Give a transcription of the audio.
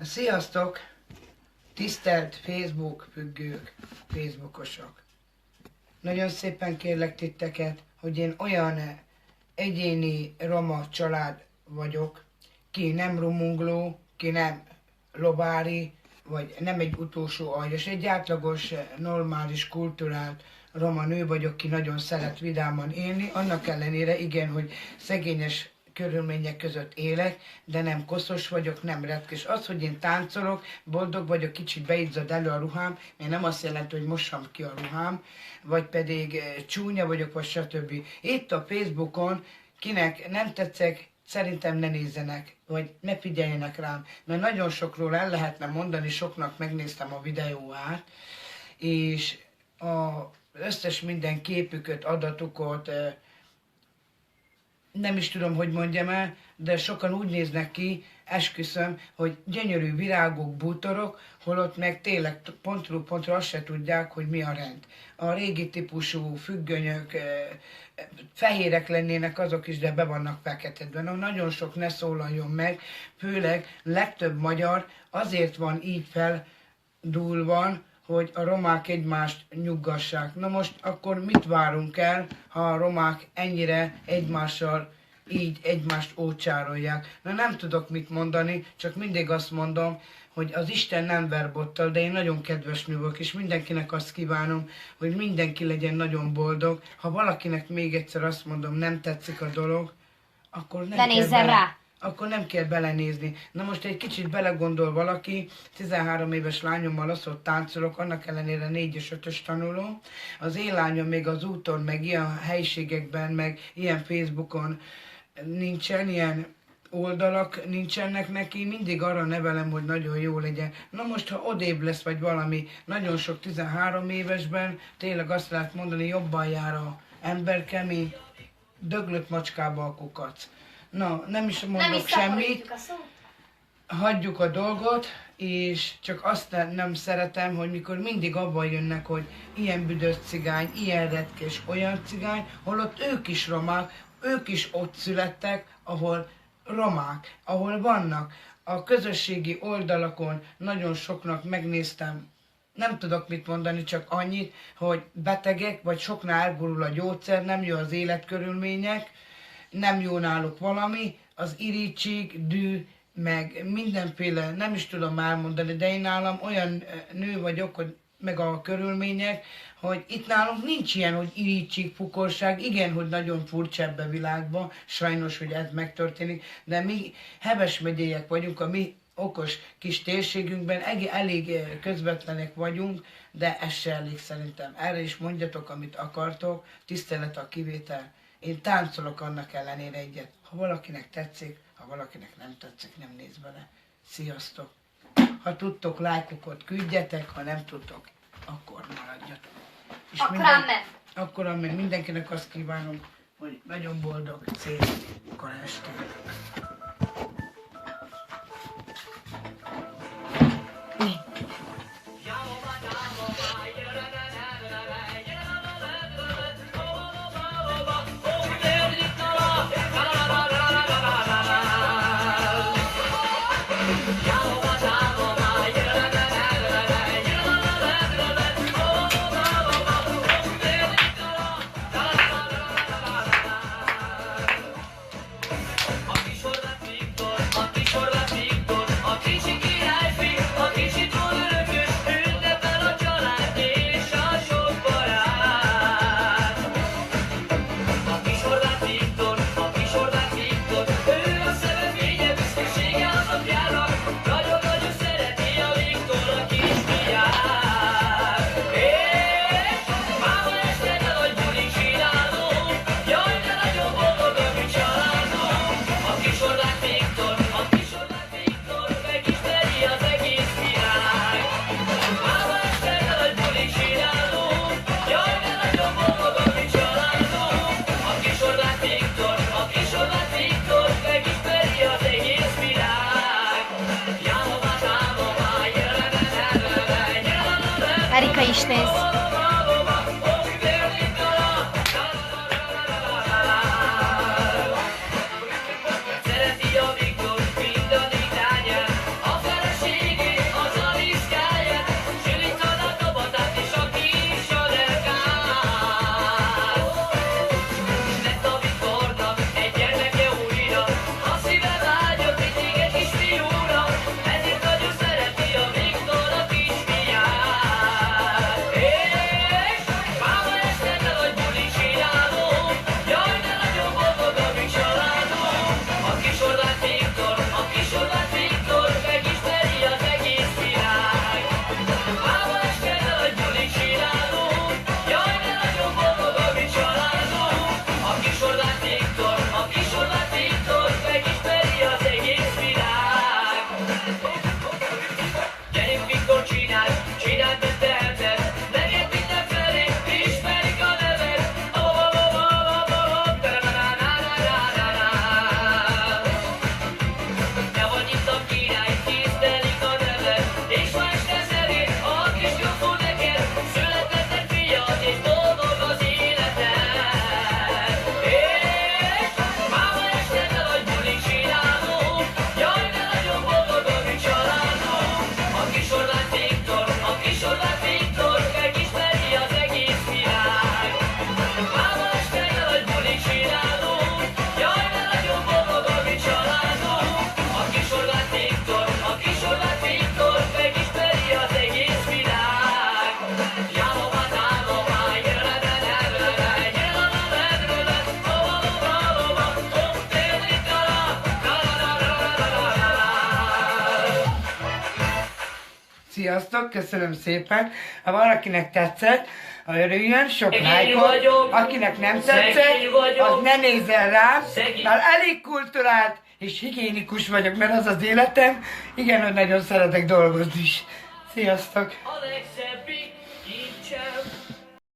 Sziasztok! Tisztelt Facebook függők, Facebookosok! Nagyon szépen kérlek titeket, hogy én olyan egyéni roma család vagyok, ki nem rumungló, ki nem lobári, vagy nem egy utolsó aljas, egy átlagos, normális, kulturált roma nő vagyok, ki nagyon szeret vidáman élni, annak ellenére igen, hogy szegényes körülmények között élek, de nem koszos vagyok, nem retkés. Az, hogy én táncolok, boldog vagyok, kicsit beizzad elő a ruhám, mert nem azt jelenti, hogy mossam ki a ruhám, vagy pedig csúnya vagyok, vagy stb. Itt a Facebookon, kinek nem tetszek, szerintem ne nézzenek, vagy ne figyeljenek rám, mert nagyon sokról el lehetne mondani, soknak megnéztem a videóát, és az összes minden képüket, adatukat, nem is tudom, hogy mondjam el, de sokan úgy néznek ki, esküszöm, hogy gyönyörű virágok, bútorok, holott meg tényleg pontról pontra azt se tudják, hogy mi a rend. A régi típusú függönyök, fehérek lennének azok is, de be vannak feketedve. No, nagyon sok ne szólaljon meg, főleg legtöbb magyar azért van így feldúlva, hogy a romák egymást nyuggassák. Na most akkor mit várunk el, ha a romák ennyire egymással így egymást ócsárolják? Na nem tudok mit mondani, csak mindig azt mondom, hogy az Isten nem ver bottal, de én nagyon kedves nő vagyok, és mindenkinek azt kívánom, hogy mindenki legyen nagyon boldog. Ha valakinek még egyszer azt mondom, nem tetszik a dolog, akkor akkor nem kell belenézni. Na most egy kicsit belegondol valaki, 13 éves lányommal azt, hogy táncolok, annak ellenére 4 és 5-ös tanuló. Az én lányom még az úton, meg ilyen helyiségekben, meg ilyen Facebookon nincsen, ilyen oldalak nincsenek neki, mindig arra nevelem, hogy nagyon jó legyen. Na most, ha odébb lesz, vagy valami, nagyon sok 13 évesben, tényleg azt lehet mondani, jobban jár a emberke, mint döglött macskába a kukac. Na, nem is mondok semmit, hagyjuk a dolgot, és csak azt nem szeretem, hogy mikor mindig abban jönnek, hogy ilyen büdös cigány, ilyen retkés, olyan cigány, holott ők is romák, ők is ott születtek, ahol romák, ahol vannak. A közösségi oldalakon nagyon soknak megnéztem, nem tudok mit mondani, csak annyit, hogy betegek, vagy soknál elgurul a gyógyszer, nem jó az életkörülmények, nem jó náluk valami, az irítség, dű, meg mindenféle, nem is tudom elmondani, de én nálam olyan nő vagyok, hogy meg a körülmények, hogy itt nálunk nincs ilyen, hogy irítség, fukorság, igen, hogy nagyon furcsa ebbe a világban, sajnos, hogy ez megtörténik, de mi Heves megyélyek vagyunk, a mi okos kis térségünkben elég közvetlenek vagyunk, de ez se elég szerintem. Erre is mondjatok, amit akartok, tisztelet a kivétel. Én táncolok annak ellenére egyet. Ha valakinek tetszik, ha valakinek nem tetszik, nem néz bele. Sziasztok! Ha tudtok, lájkokat küldjetek, ha nem tudtok, akkor maradjatok. És akkor amen. Mindenkinek azt kívánom, hogy nagyon boldog, szép karácsony. Erika is néz. Szereti a Viktor, mind a litányát, a feleség Sziasztok, köszönöm szépen. Ha valakinek tetszett, örüljön, sok Egyéni lájkot. vagyok, Akinek nem szegény tetszett, vagyok, az ne nézzen rám, szegény. mert elég kulturált és higiénikus vagyok, mert az az életem. Igen, hogy nagyon szeretek dolgozni is. Sziasztok! A legszebb